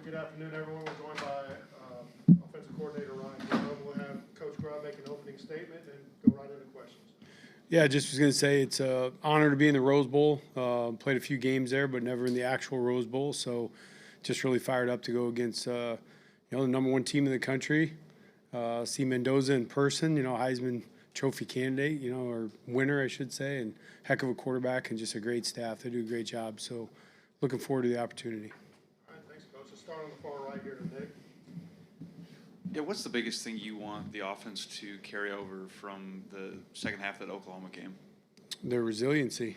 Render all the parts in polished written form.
Good afternoon, everyone. We're joined by offensive coordinator Ryan Grubb. We'll have Coach Grubb make an opening statement and go right into questions. Yeah, just was going to say it's an honor to be in the Rose Bowl. Played a few games there, but never in the actual Rose Bowl. So just really fired up to go against the number one team in the country. See Mendoza in person, Heisman Trophy candidate, or winner, I should say, and heck of a quarterback and just a great staff. They do a great job. So looking forward to the opportunity. All right, thanks, Coach. Let's start on the far right here today. Yeah, what's the biggest thing you want the offense to carry over from the second half of that Oklahoma game? Their resiliency.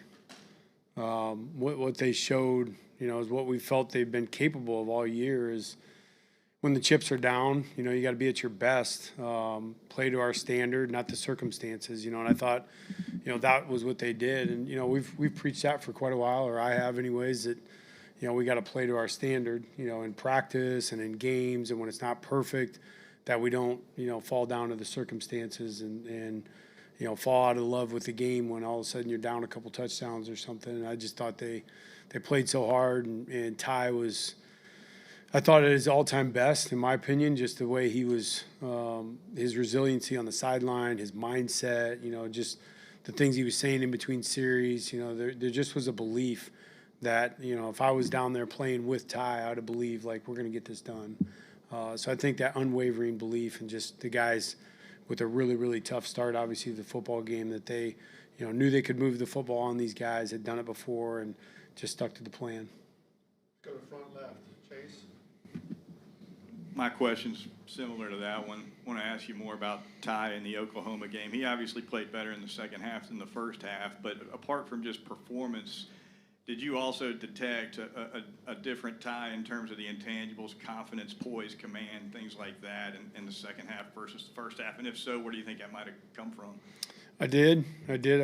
What they showed, is what we felt they've been capable of all year is when the chips are down, you got to be at your best, play to our standard, not the circumstances, and I thought, that was what they did. And, we've preached that for quite a while, or I have anyways, that, we got to play to our standard, in practice and in games, and when it's not perfect, that we don't, fall down to the circumstances and fall out of love with the game when all of a sudden you're down a couple touchdowns or something. And I just thought they played so hard, and Ty was, I thought, at his all-time best, in my opinion, just the way he was, his resiliency on the sideline, his mindset, just the things he was saying in between series. There just was a belief that, if I was down there playing with Ty, I would have believed, like, we're going to get this done. So I think that unwavering belief and just the guys with a really, really tough start, obviously, the football game, that they, knew they could move the football on these guys, had done it before, and just stuck to the plan. Let's go to front left. Chase. My question's similar to that one. I want to ask you more about Ty in the Oklahoma game. He obviously played better in the second half than the first half, but apart from just performance, did you also detect a different Ty in terms of the intangibles, confidence, poise, command, things like that in the second half versus the first half? And if so, where do you think that might have come from? I did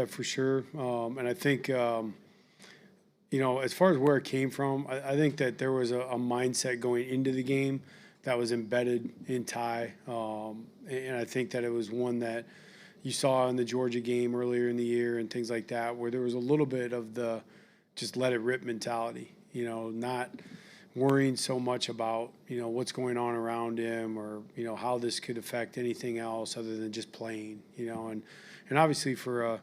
for sure. And I think, as far as where it came from, I think that there was a mindset going into the game that was embedded in Ty. And I think that it was one that you saw in the Georgia game earlier in the year and things like that, where there was a little bit of the just let it rip mentality, not worrying so much about, what's going on around him or, how this could affect anything else other than just playing, and obviously for a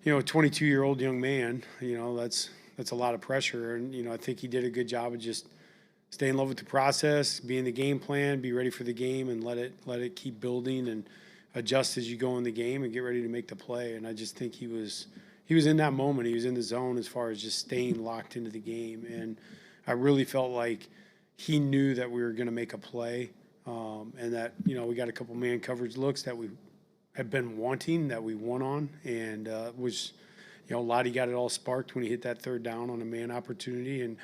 22-year-old young man, that's a lot of pressure. And, I think he did a good job of just stay in love with the process, be in the game plan, be ready for the game, and let it keep building and adjust as you go in the game and get ready to make the play. And I just think he was in that moment. He was in the zone as far as just staying locked into the game. And I really felt like he knew that we were going to make a play, and that, we got a couple man coverage looks that we had been wanting, that we won on. And Lottie got it all sparked when he hit that third down on a man opportunity. And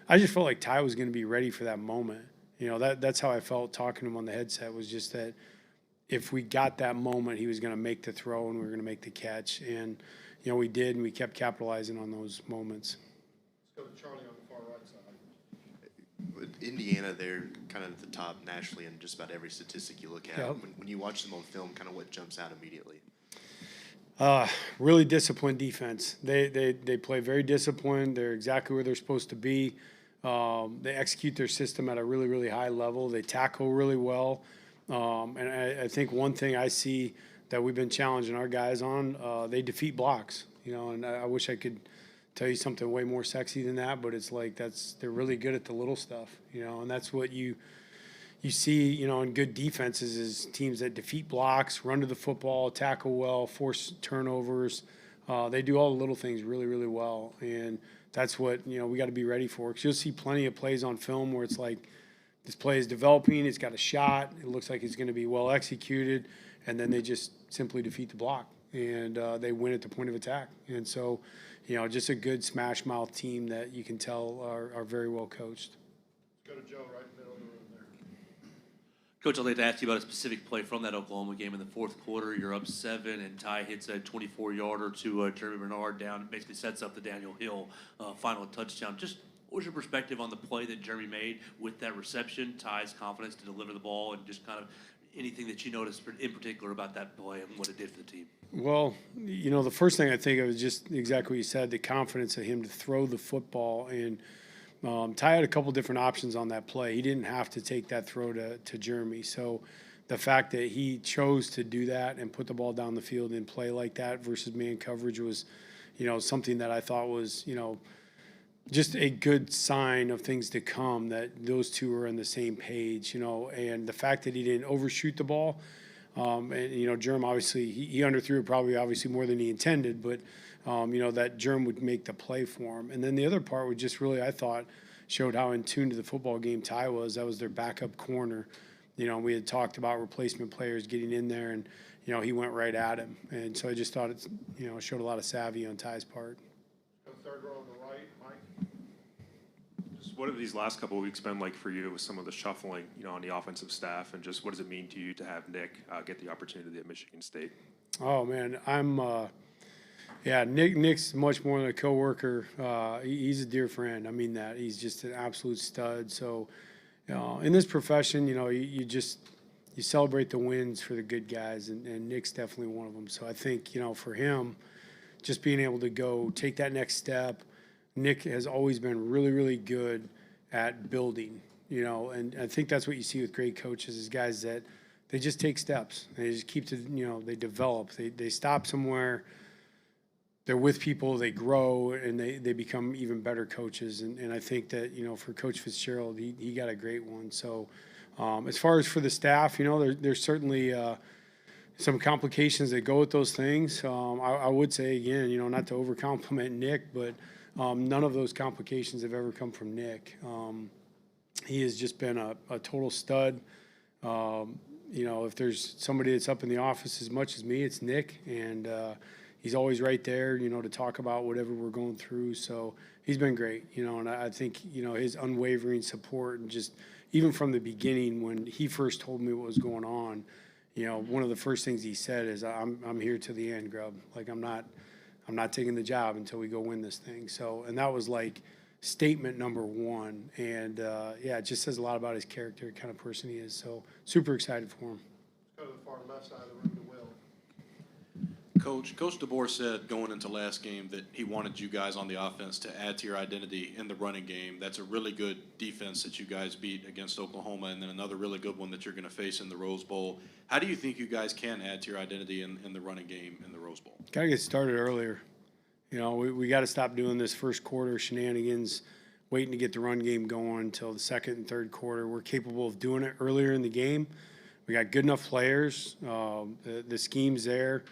I just felt like Ty was going to be ready for that moment. That's how I felt talking to him on the headset, was just that if we got that moment, he was going to make the throw and we were going to make the catch. And we did, and we kept capitalizing on those moments. Let's go to Charlie on the far right side. With Indiana, they're kind of at the top nationally in just about every statistic you look at. Yep. When you watch them on film, kind of what jumps out immediately? Really disciplined defense. They play very disciplined. They're exactly where they're supposed to be. They execute their system at a really, really high level. They tackle really well. And I think one thing I see that we've been challenging our guys on, they defeat blocks, and I wish I could tell you something way more sexy than that, but it's like they're really good at the little stuff, and that's what you see, in good defenses, is teams that defeat blocks, run to the football, tackle well, force turnovers. They do all the little things really, really well, and that's what, we got to be ready for, because you'll see plenty of plays on film where it's like this play is developing, it's got a shot, it looks like it's going to be well executed, and then they just simply defeat the block, and they win at the point of attack. And so, just a good smash mouth team that you can tell are very well coached. Let's go to Joe right in the middle of the room there. Coach, I'd like to ask you about a specific play from that Oklahoma game in the fourth quarter. You're up 7, and Ty hits a 24-yarder to Jeremy Bernard down. It basically sets up the Daniel Hill final touchdown. Just what was your perspective on the play that Jeremy made with that reception, Ty's confidence to deliver the ball, and just kind of anything that you noticed in particular about that play and what it did for the team? Well, the first thing I think of is just exactly what you said, the confidence of him to throw the football and Ty had a couple different options on that play. He didn't have to take that throw to Jeremy. So the fact that he chose to do that and put the ball down the field and play like that versus man coverage was, something that I thought was, just a good sign of things to come, that those two are on the same page, and the fact that he didn't overshoot the ball. And, Jerm, obviously, he underthrew it probably obviously more than he intended, but, that Jerm would make the play for him. And then the other part was just really, I thought, showed how in tune to the football game Ty was. That was their backup corner. We had talked about replacement players getting in there, and, he went right at him. And so I just thought it, showed a lot of savvy on Ty's part. Third row on the right, Mike. Just what have these last couple of weeks been like for you with some of the shuffling, on the offensive staff, and just what does it mean to you to have Nick get the opportunity at Michigan State? Oh man, Nick's much more than a coworker. He's a dear friend. I mean that. He's just an absolute stud. So, in this profession, you celebrate the wins for the good guys, and Nick's definitely one of them. So I think, for him, just being able to go take that next step. Nick has always been really, really good at building, and I think that's what you see with great coaches is guys that they just take steps. They just keep they develop. They stop somewhere. They're with people, they grow, and they become even better coaches. And I think that, for Coach Fitzgerald, he got a great one. So as far as for the staff, there's certainly some complications that go with those things. I would say, again, not to over-compliment Nick, but none of those complications have ever come from Nick. He has just been a total stud. If there's somebody that's up in the office as much as me, it's Nick. And he's always right there, to talk about whatever we're going through. So he's been great, and I think, his unwavering support and just even from the beginning when he first told me what was going on, one of the first things he said is, I'm here to the end, Grubb. Like, I'm not taking the job until we go win this thing. So, and that was like statement number one. And it just says a lot about his character, kind of person he is. So super excited for him. Go to the far left side of the room to Will. Coach DeBoer said going into last game that he wanted you guys on the offense to add to your identity in the running game. That's a really good defense that you guys beat against Oklahoma, and then another really good one that you're going to face in the Rose Bowl. How do you think you guys can add to your identity in the running game in the Rose Bowl? Got to get started earlier. We got to stop doing this first quarter shenanigans, waiting to get the run game going until the second and third quarter. We're capable of doing it earlier in the game. We got good enough players. The scheme's there.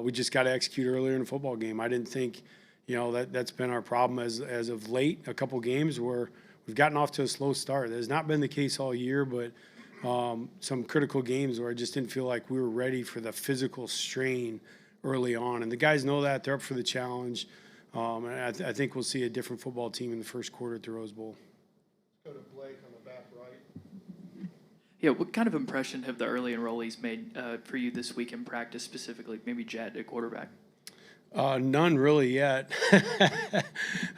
We just got to execute earlier in the football game. I didn't think, that's been our problem as of late, a couple games where we've gotten off to a slow start. That has not been the case all year, but some critical games where I just didn't feel like we were ready for the physical strain early on. And the guys know that. They're up for the challenge. And I think we'll see a different football team in the first quarter at the Rose Bowl. Go to Blake on the back right. Yeah, what kind of impression have the early enrollees made for you this week in practice specifically? Maybe Jett at quarterback. None really yet.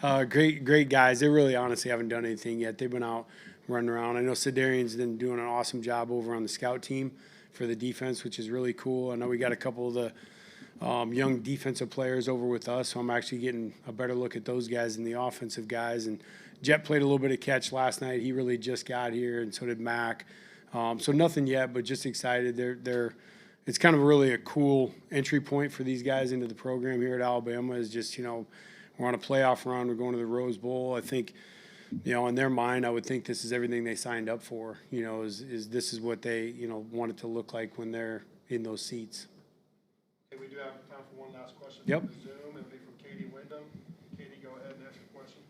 Great guys. They really honestly haven't done anything yet. They've been out running around. I know Sedarian's been doing an awesome job over on the scout team for the defense, which is really cool. I know we got a couple of the young defensive players over with us, so I'm actually getting a better look at those guys than the offensive guys. And Jett played a little bit of catch last night. He really just got here, and so did Mac. So nothing yet, but just excited. It's kind of really a cool entry point for these guys into the program here at Alabama. Is just we're on a playoff run. We're going to the Rose Bowl. I think in their mind, I would think this is everything they signed up for. Is this is what they want it to look like when they're in those seats. Okay, we do have time for one last question. Yep. From the Zoom. It'll be from Katie Wyndham. Katie, go ahead and ask your question.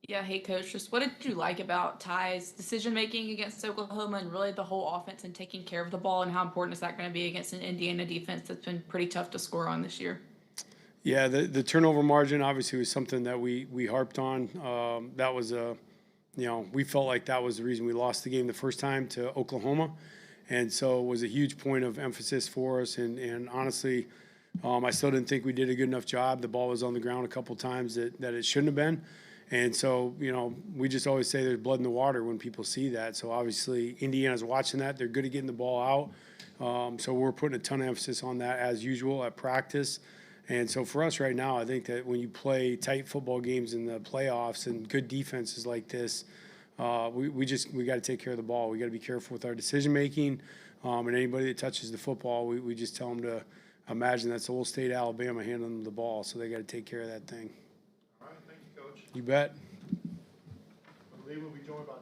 Yeah, hey coach, just what did you like about Ty's decision making against Oklahoma and really the whole offense and taking care of the ball, and how important is that going to be against an Indiana defense that's been pretty tough to score on this year? Yeah, the turnover margin obviously was something that we harped on. That was we felt like that was the reason we lost the game the first time to Oklahoma, and so it was a huge point of emphasis for us. And honestly, I still didn't think we did a good enough job. The ball was on the ground a couple times that it shouldn't have been. And so, we just always say there's blood in the water when people see that. So obviously Indiana's watching that. They're good at getting the ball out. So we're putting a ton of emphasis on that as usual at practice. And so for us right now, I think that when you play tight football games in the playoffs and good defenses like this, we got to take care of the ball. We got to be careful with our decision making, and anybody that touches the football, we just tell them to imagine that's the whole state of Alabama handling the ball, so they got to take care of that thing. All right, thank you, Coach. You bet. I believe we'll be joined by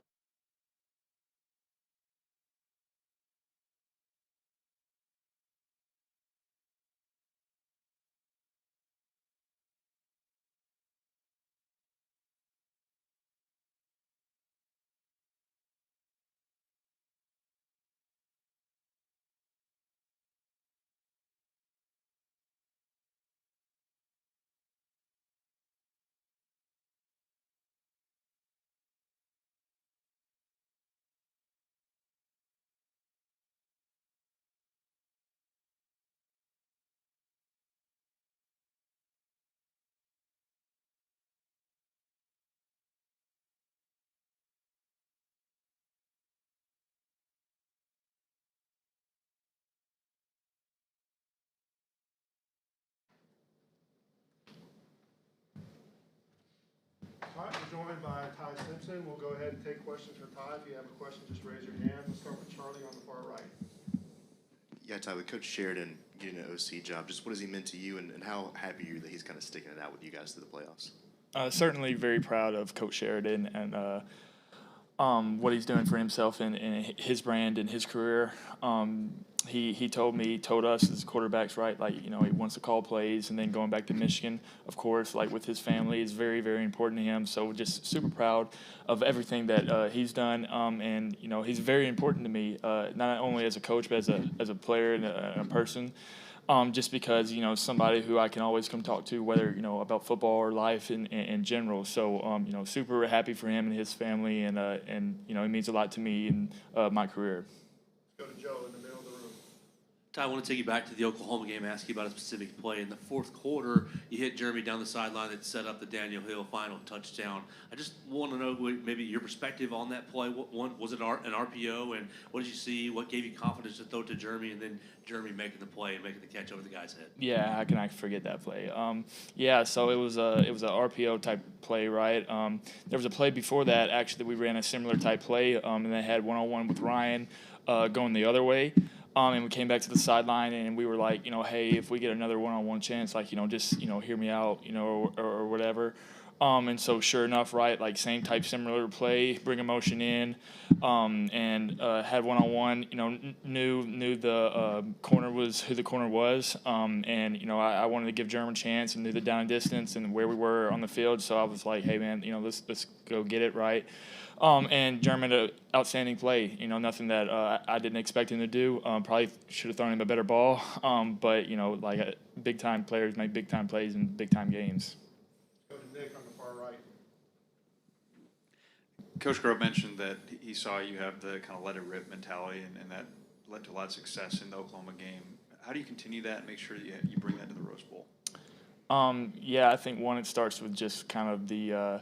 All right, we're joined by Ty Simpson. We'll go ahead and take questions for Ty. If you have a question, just raise your hand. We'll start with Charlie on the far right. Yeah, Ty, with Coach Sheridan getting an OC job, just what has he meant to you, and how happy are you that he's kind of sticking it out with you guys through the playoffs? Certainly very proud of Coach Sheridan and what he's doing for himself and his brand and his career. He told us as quarterbacks, right, like, he wants to call plays, and then going back to Michigan, of course, like with his family is very, very important to him. So just super proud of everything that he's done. And, he's very important to me, not only as a coach, but as a player and a person. Just because, somebody who I can always come talk to, whether, about football or life in general. So, super happy for him and his family, and he means a lot to me in my career. Go to Joe in the middle of the room. Ty, I want to take you back to the Oklahoma game and ask you about a specific play. In the fourth quarter, you hit Jeremy down the sideline that set up the Daniel Hill final touchdown. I just want to know maybe your perspective on that play. Was it an RPO, and what did you see? What gave you confidence to throw it to Jeremy, and then Jeremy making the play and making the catch over the guy's head? Yeah, how can I forget that play? So it was a RPO type play, right? There was a play before that actually that we ran a similar type play, and they had one-on-one with Ryan going the other way. And we came back to the sideline, and we were like, hey, if we get another one-on-one chance, like, just, hear me out, or whatever. And so sure enough, right, like same type, similar play, bring a motion in, and had one-on-one, knew the corner was who the corner was. And, I wanted to give German a chance and knew the down and distance and where we were on the field. So I was like, hey, man, let's go get it right. And German, an outstanding play, nothing that I didn't expect him to do. Probably should have thrown him a better ball. But, big-time players make big-time plays in big-time games. Go to Nick on the far right. Coach Grubb mentioned that he saw you have the kind of let it rip mentality, and that led to a lot of success in the Oklahoma game. How do you continue that and make sure that you bring that to the Rose Bowl? I think it starts with just kind of the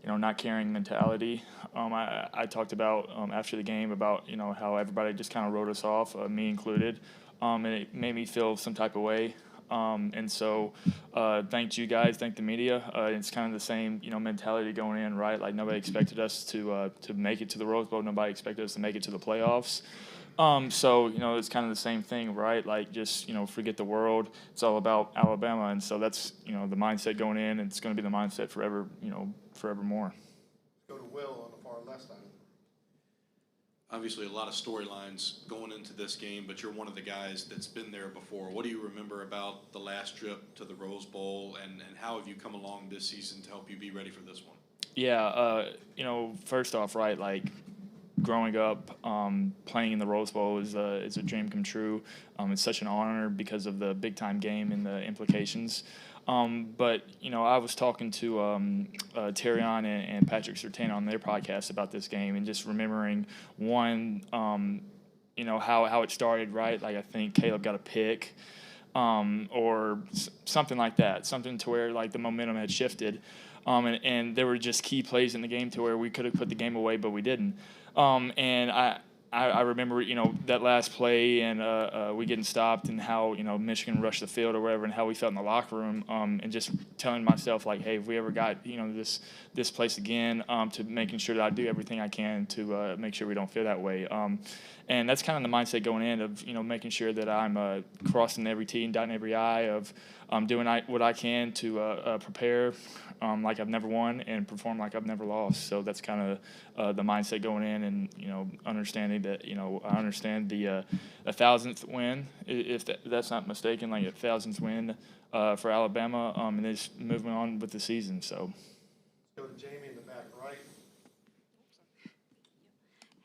not caring mentality. I talked about after the game about how everybody just kind of wrote us off, me included, and it made me feel some type of way. And so thank you guys, thank the media. It's kind of the same mentality going in, right? Like nobody expected us to make it to the Rose Bowl. Nobody expected us to make it to the playoffs. It's kind of the same thing, right? Like just, forget the world. It's all about Alabama. And so that's, the mindset going in. And it's going to be the mindset forevermore. Go to Will on the far left side. Obviously, a lot of storylines going into this game, but you're one of the guys that's been there before. What do you remember about the last trip to the Rose Bowl, and how have you come along this season to help you be ready for this one? Yeah, first off, right, like growing up, playing in the Rose Bowl is a dream come true. It's such an honor because of the big-time game and the implications. But I was talking to Terrion and Patrick Surtain on their podcast about this game, and just remembering one, how it started, right? Like I think Caleb got a pick, or something like that, something to where like the momentum had shifted, and there were just key plays in the game to where we could have put the game away, but we didn't. And I remember, that last play and we getting stopped and how, Michigan rushed the field or whatever and how we felt in the locker room, and just telling myself, like, hey, if we ever got, this place again, to making sure that I do everything I can to make sure we don't feel that way. And that's kind of the mindset going in of, making sure that I'm crossing every T and dotting every I, of doing what I can to prepare like I've never won and perform like I've never lost. So that's kind of the mindset going in, and understanding that I understand the 1,000th win, if that's not mistaken, like a 1,000th win for Alabama, and just moving on with the season. So. Go to Jamie in the back right.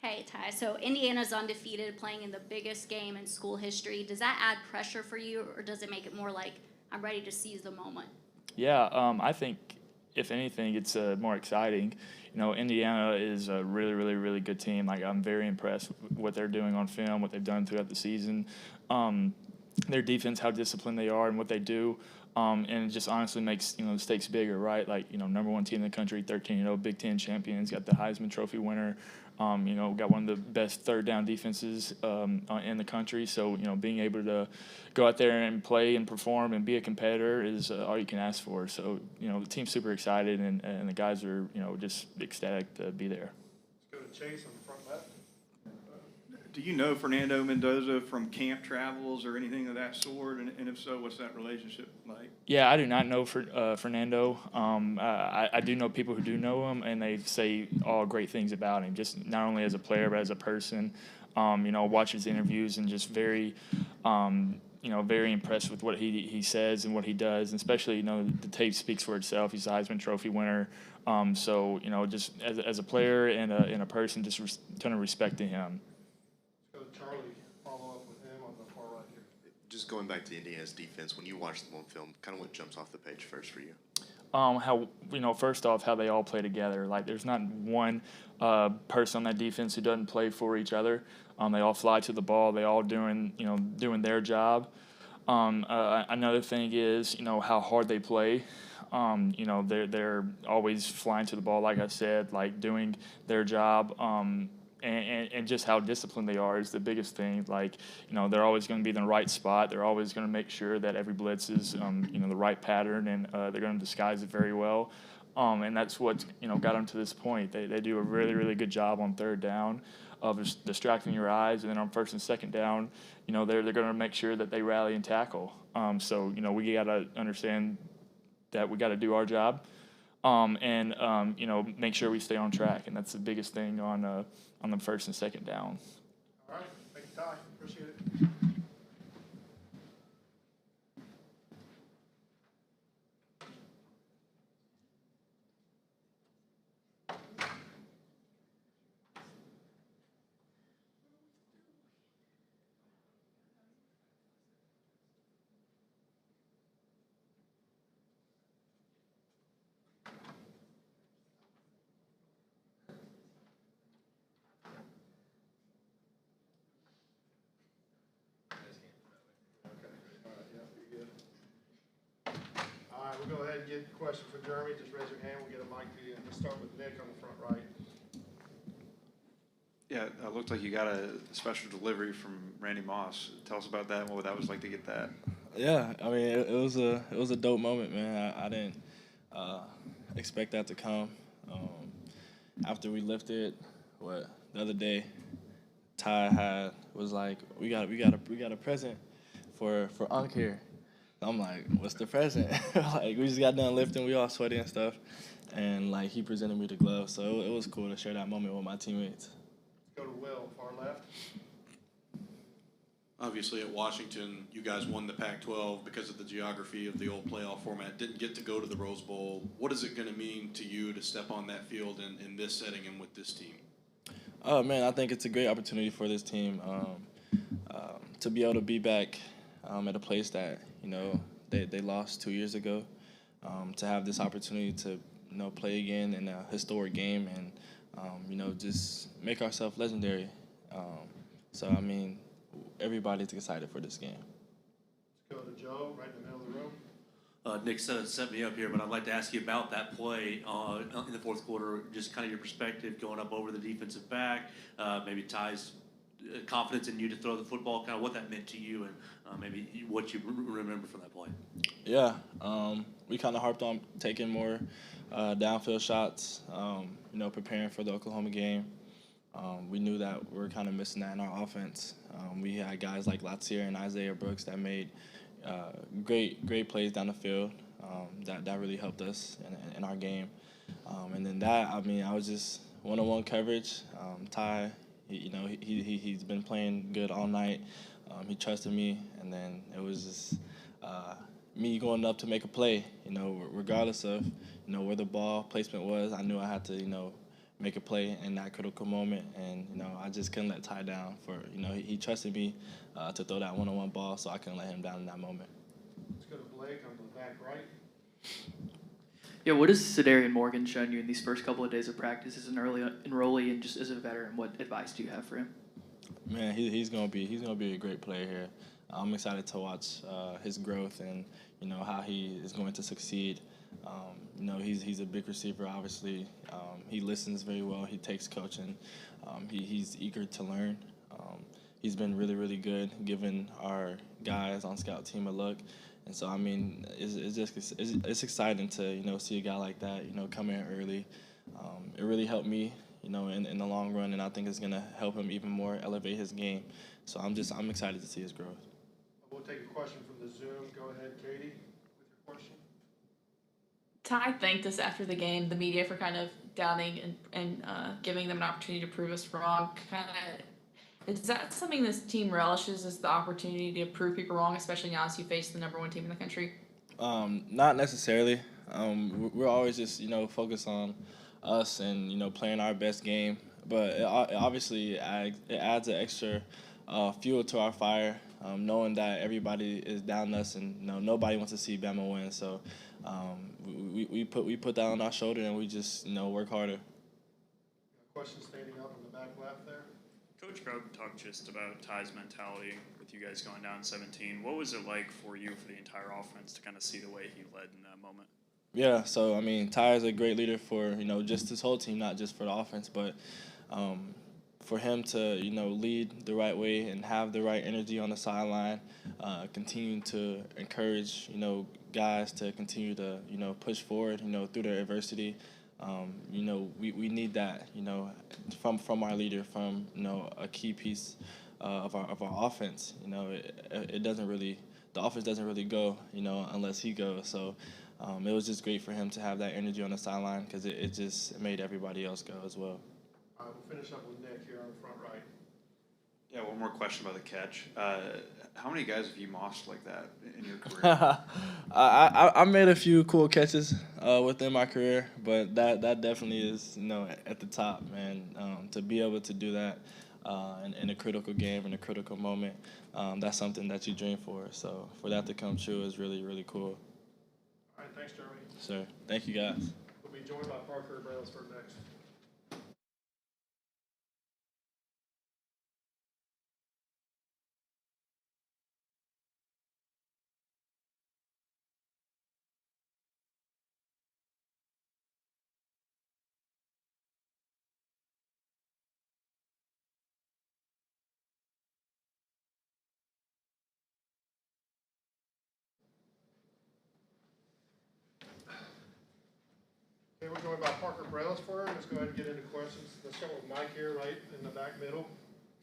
Hey, Ty. So Indiana's undefeated, playing in the biggest game in school history. Does that add pressure for you, or does it make it more like, I'm ready to seize the moment? Yeah, I think if anything, it's more exciting. Indiana is a really, really, really good team. Like, I'm very impressed with what they're doing on film, what they've done throughout the season. Their defense, how disciplined they are and what they do. And it just honestly makes, the stakes bigger, right? Like, number one team in the country, 13-0, Big Ten champions, got the Heisman Trophy winner. Got one of the best third down defenses in the country. So, being able to go out there and play and perform and be a competitor is all you can ask for. So, the team's super excited, and the guys are, just ecstatic to be there. Let's go to Chase on the front left. Do you know Fernando Mendoza from camp travels or anything of that sort? And if so, what's that relationship like? Yeah, I do not know Fernando. I do know people who do know him, and they say all great things about him, just not only as a player but as a person. Watch his interviews and just very, very impressed with what he says and what he does, and especially, the tape speaks for itself. He's a Heisman Trophy winner. So, just as a player and a person, just ton of respect to him. Charlie, follow up with him on the far right here. Just going back to Indiana's defense, when you watch them on film, kind of what jumps off the page first for you? How, first off, how they all play together. Like, there's not one person on that defense who doesn't play for each other. They all fly to the ball. They all doing their job. Another thing is, how hard they play. They're always flying to the ball, like I said, like doing their job. And just how disciplined they are is the biggest thing. Like, they're always going to be in the right spot. They're always going to make sure that every blitz is, the right pattern, and they're going to disguise it very well. And that's what, got them to this point. They do a really, really good job on third down of distracting your eyes. And then on first and second down, they're going to make sure that they rally and tackle. So, we got to understand that we got to do our job. And make sure we stay on track. And that's the biggest thing on the first and second down. All right. Thank you, Ty. Appreciate it. We'll go ahead and get a question for Jeremy. Just raise your hand. We'll get a mic to you. Let's start with Nick on the front right. Yeah, it looked like you got a special delivery from Randy Moss. Tell us about that and what that was like to get that. Yeah, I mean, it was a dope moment, man. I didn't expect that to come. After we lifted, the other day, Ty was like, we got a present for Unc here. I'm like, what's the present? Like, we just got done lifting, we all sweaty and stuff, and like he presented me the glove, so it was cool to share that moment with my teammates. Go to Will, far left. Obviously, at Washington, you guys won the Pac-12 because of the geography of the old playoff format. Didn't get to go to the Rose Bowl. What is it going to mean to you to step on that field in this setting and with this team? Oh man, I think it's a great opportunity for this team to be able to be back at a place that they lost 2 years ago. To have this opportunity to play again in a historic game and just make ourselves legendary. So I mean, everybody's excited for this game. Let's go to Joe, right in the middle of the room. Nick set me up here, but I'd like to ask you about that play in the fourth quarter, just kind of your perspective going up over the defensive back, maybe Ty's confidence in you to throw the football, kind of what that meant to you and maybe what you remember from that play. Yeah, we kind of harped on taking more downfield shots, preparing for the Oklahoma game. We knew that we were kind of missing that in our offense. We had guys like Latsier and Isaiah Brooks that made great plays down the field. That really helped us in our game. And then I was just one-on-one coverage. Ty, he's been playing good all night. He trusted me, and then it was just me going up to make a play. Regardless of where the ball placement was, I knew I had to make a play in that critical moment, and I just couldn't let Ty down. He trusted me to throw that one-on-one ball, so I couldn't let him down in that moment. Let's go to Blake on the back right. Yeah, what has Sedarian Morgan shown you in these first couple of days of practice as an early enrollee and just as a veteran? What advice do you have for him? Man, he's gonna be a great player here. I'm excited to watch his growth and how he is going to succeed. He's a big receiver, obviously. He listens very well. He takes coaching. He's eager to learn. He's been really good, giving our guys on scout team a look. And so, it's exciting to, see a guy like that, come in early. It really helped me, in the long run, and I think it's going to help him even more elevate his game. So I'm excited to see his growth. We'll take a question from the Zoom. Go ahead, Katie, with your question. Ty thanked us after the game, the media, for kind of doubting and giving them an opportunity to prove us wrong. Is that something this team relishes, is the opportunity to prove people wrong, especially now as you face the #1 team in the country? Not necessarily. We're always just, focused on us and, playing our best game. But it adds an extra fuel to our fire, knowing that everybody is down us and nobody wants to see Bama win. So we put that on our shoulder and we just, work harder. Question standing up in the back left there. Coach Grubb talked just about Ty's mentality with you guys going down 17. What was it like for you, for the entire offense, to kind of see the way he led in that moment? Yeah, so, Ty is a great leader for, just his whole team, not just for the offense, but for him to, lead the right way and have the right energy on the sideline, continue to encourage, guys to continue to, push forward, through their adversity. We need that, from our leader, from a key piece of our offense. It doesn't really, the offense doesn't really go, unless he goes. So it was just great for him to have that energy on the sideline because it just made everybody else go as well. All right, we'll finish up with Nick here on the front right. Yeah, one more question about the catch. How many guys have you mossed like that in your career? I made a few cool catches within my career, but that definitely is at the top, man. To be able to do that in a critical game, in a critical moment, that's something that you dream for. So for that to come true is really cool. All right, thanks, Jeremy. Sir, thank you guys. We'll be joined by Parker Brailsford next. Okay, we're joined by Parker Brailsford. Let's go ahead and get into questions. Let's start with Mike here, right in the back middle.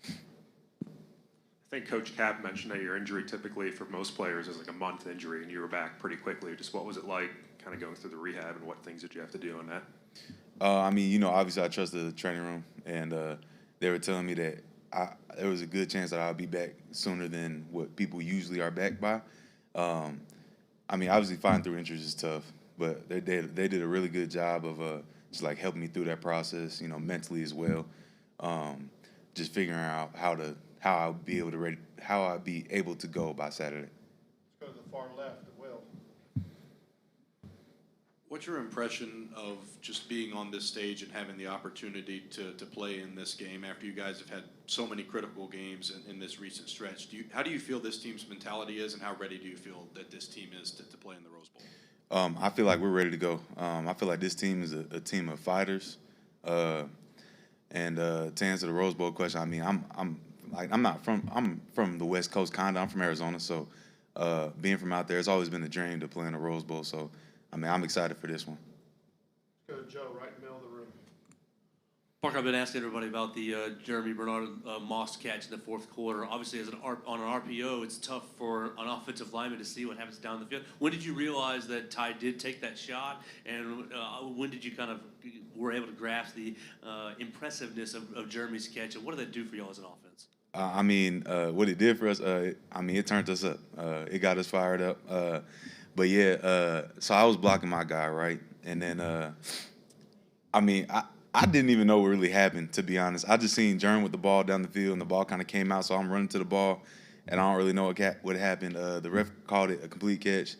I think Coach Cap mentioned that your injury typically for most players is like a month injury, and you were back pretty quickly. Just what was it like kind of going through the rehab, and what things did you have to do on that? Obviously I trusted the training room, and they were telling me that there was a good chance that I'll be back sooner than what people usually are back by. Obviously fighting through injuries is tough, but they did a really good job of just like helping me through that process, mentally as well. Just figuring out how I'll be able to go by Saturday. Let's go to the far left, Will. What's your impression of just being on this stage and having the opportunity to play in this game after you guys have had so many critical games in this recent stretch? How do you feel this team's mentality is, and how ready do you feel that this team is to play in the Rose Bowl? I feel like we're ready to go. I feel like this team is a team of fighters. And to answer the Rose Bowl question, I'm like I'm from the West Coast, kinda. I'm from Arizona, so being from out there, it's always been a dream to play in the Rose Bowl. So I mean, I'm excited for this one. Let's go to Joe, right in the middle of the room. Parker, I've been asking everybody about the Jeremy Bernard Moss catch in the fourth quarter. Obviously, as on an RPO, it's tough for an offensive lineman to see what happens down the field. When did you realize that Ty did take that shot, and when did you kind of were able to grasp the impressiveness of Jeremy's catch, and what did that do for y'all as an offense? I mean, what it did for us, I mean, it turned us up. It got us fired up. But yeah, so I was blocking my guy, right? And then, I mean, I didn't even know what really happened, to be honest. I just seen Jerm with the ball down the field, and the ball kind of came out, so I'm running to the ball, and I don't really know what happened. The ref called it a complete catch,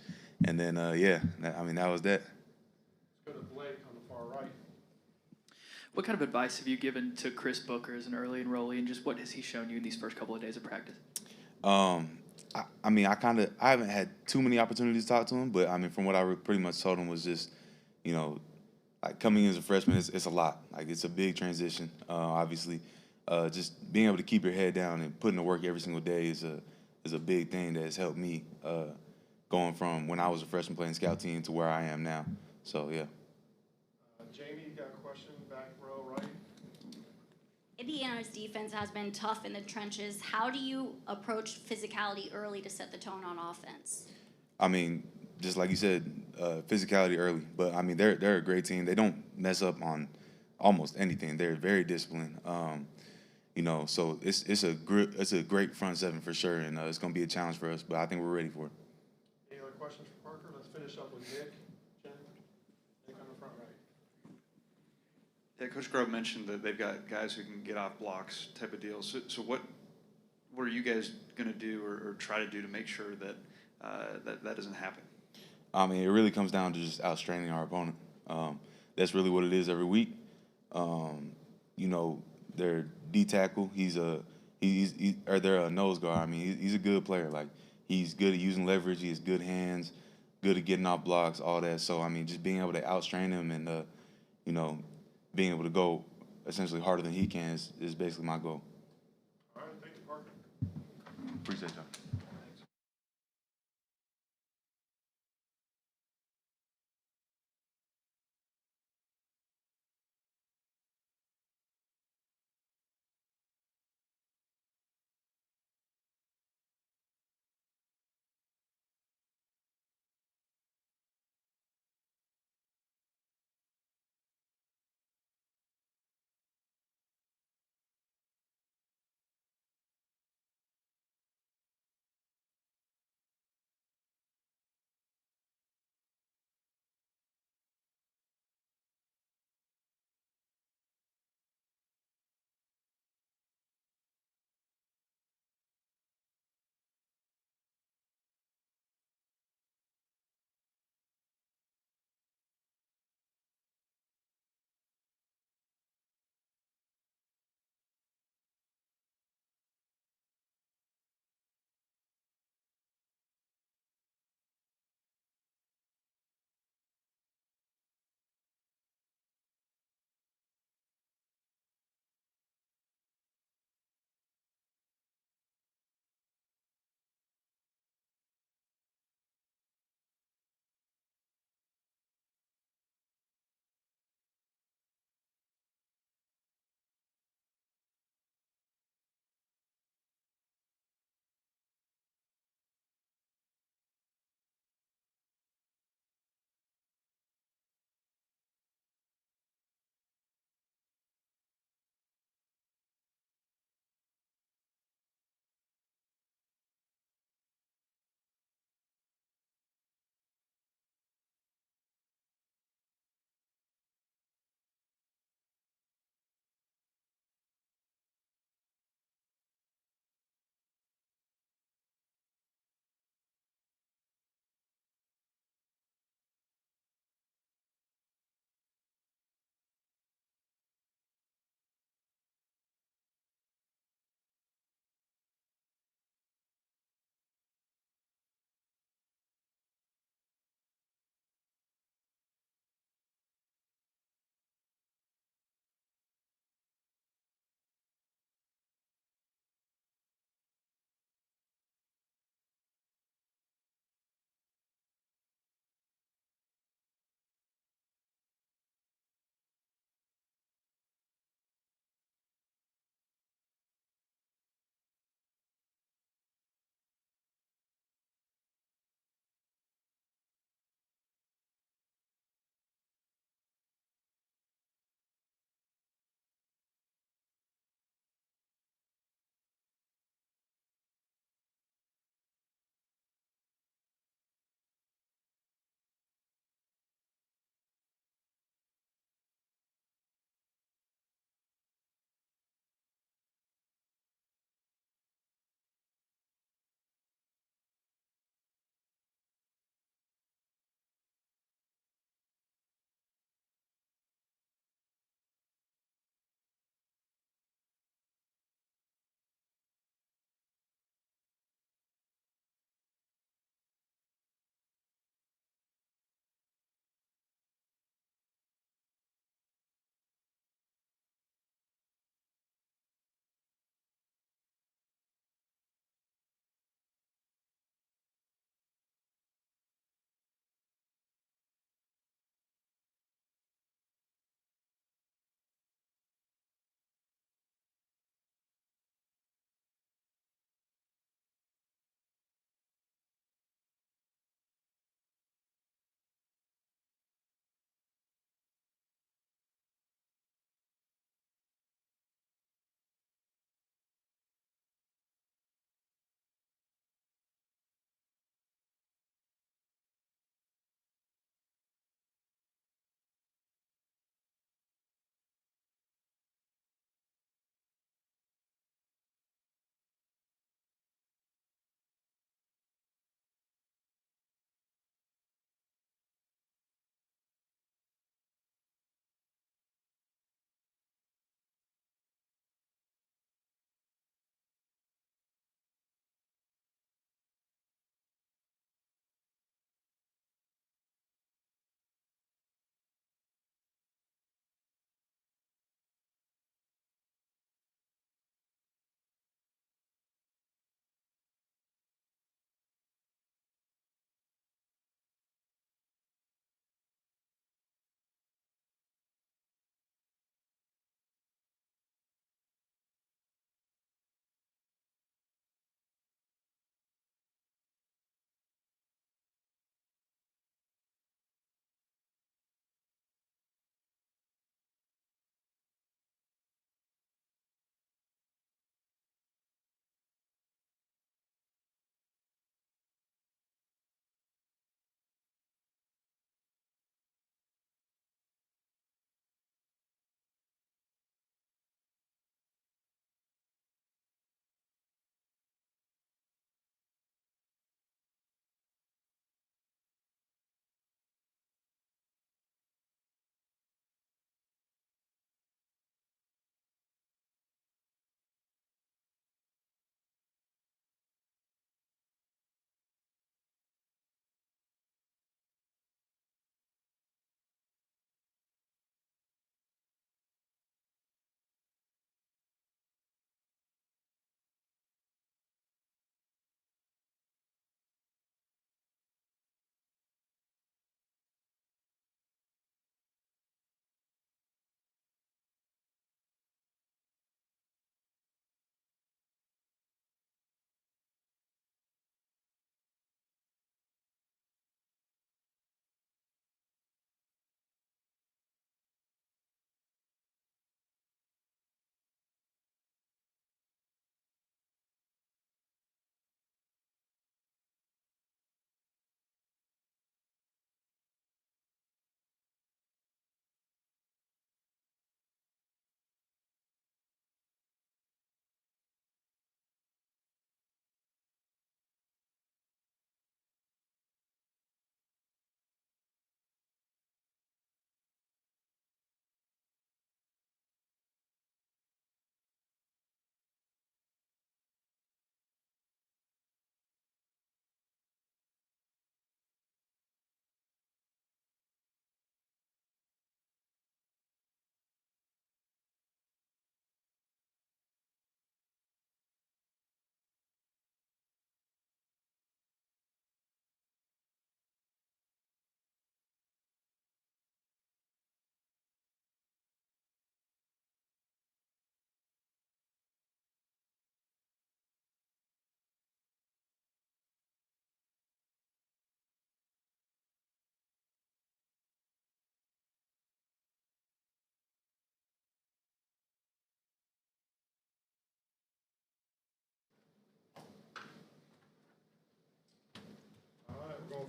and then, yeah, I mean, that was that. Let's go to Blake on the far right. What kind of advice have you given to Chris Booker as an early enrollee, and just what has he shown you in these first couple of days of practice? I mean, I haven't had too many opportunities to talk to him, but I mean, from what I pretty much told him was just, you know, like coming in as a freshman, it's a lot. Like it's a big transition. Obviously, just being able to keep your head down and putting to work every single day is a big thing that has helped me going from when I was a freshman playing scout team to where I am now. So yeah. Jamie, you got a question back row right? Indiana's defense has been tough in the trenches. How do you approach physicality early to set the tone on offense? I mean, just like you said, physicality early. But I mean, they're a great team. They don't mess up on almost anything. They're very disciplined. You know, so it's a great front seven for sure, and it's going to be a challenge for us. But I think we're ready for it. Any other questions for Parker? Let's finish up with Nick. Jen, Nick on the front right. Yeah, Coach Grubb mentioned that they've got guys who can get off blocks type of deals. So what are you guys going to do or try to do to make sure that that doesn't happen? I mean, it really comes down to just outstraining our opponent. That's really what it is every week. You know, their D tackle, they're a nose guard. I mean, he's a good player. Like he's good at using leverage. He has good hands, good at getting off blocks, all that. So I mean, just being able to outstrain him and you know, being able to go essentially harder than he can is basically my goal. All right, thank you, Parker. Appreciate y'all.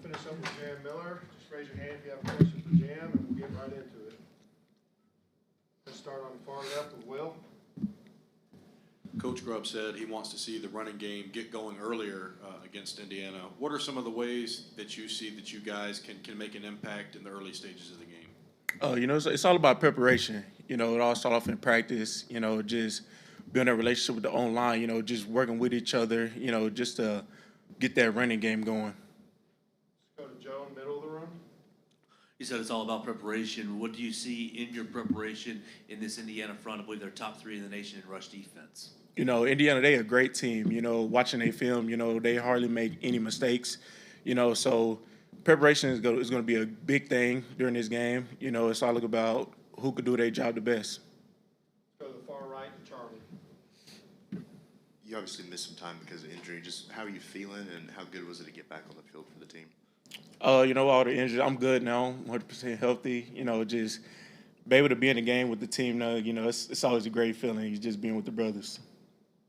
finish up with Jam Miller. Just raise your hand if you have a question for Jam, and we'll get right into it. Let's start on the far left with Will. Coach Grubb said he wants to see the running game get going earlier against Indiana. What are some of the ways that you see that you guys can make an impact in the early stages of the game? You know, it's all about preparation. You know, it all starts off in practice, you know, just building a relationship with the online, you know, just working with each other, you know, just to get that running game going. Let's go to Joe in the middle of the room. You said it's all about preparation. What do you see in your preparation in this Indiana front? I believe they're top 3 in the nation in rush defense. You know, Indiana, they a great team. You know, watching their film, you know, they hardly make any mistakes. You know, so preparation is going to be a big thing during this game. You know, it's all about who could do their job the best. Let's go to the far right to Charlie. You obviously missed some time because of injury. Just how are you feeling, and how good was it to get back on the field for the team? You know, all the injuries, I'm good now, 100% healthy. You know, just be able to be in the game with the team now, you know, it's always a great feeling, just being with the brothers.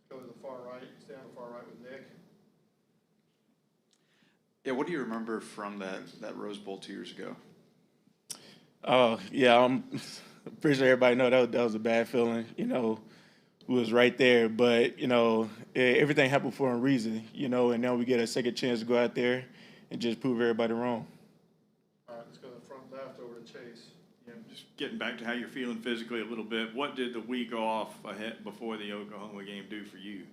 Go to the far right, stay on the far right with Nick. Yeah, what do you remember from that Rose Bowl 2 years ago? Yeah, I'm pretty sure everybody know that was a bad feeling. You know, we was right there, but, you know, everything happened for a reason, you know, and now we get a second chance to go out there and just prove everybody wrong. All right, let's go to the front left over to Chase. Yeah, just getting back to how you're feeling physically a little bit, what did the week off ahead before the Oklahoma game do for you?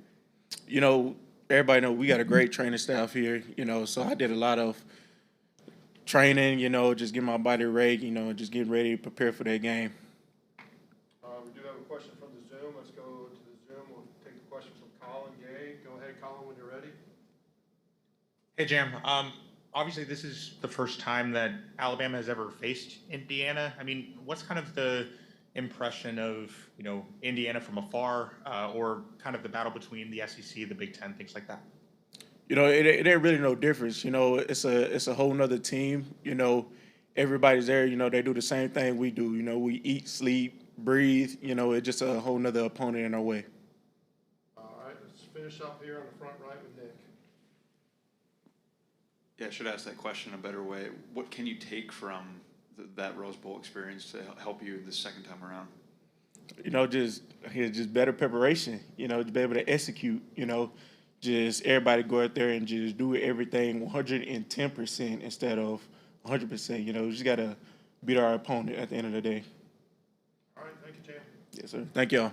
You know, everybody know we got a great training staff here, you know, so I did a lot of training, you know, just getting my body ready, you know, just getting ready to prepare for that game. We do have a question from the Zoom. Let's go to the Zoom. We'll take the question from Colin Gay. Go ahead, Colin, when you're ready. Hey, Jam. Obviously, this is the first time that Alabama has ever faced Indiana. I mean, what's kind of the impression of, you know, Indiana from afar, or kind of the battle between the SEC, the Big Ten, things like that? You know, it ain't really no difference. You know, it's a whole nother team. You know, everybody's there. You know, they do the same thing we do. You know, we eat, sleep, breathe. You know, it's just a whole nother opponent in our way. All right, let's finish up here on the front right with Nick. Yeah, I should ask that question a better way. What can you take from that Rose Bowl experience to help you the second time around? You know, just better preparation. You know, to be able to execute. You know, just everybody go out there and just do everything 110% instead of 100%. You know, we just gotta beat our opponent at the end of the day. All right, thank you, Jam. Yes, sir. Thank y'all.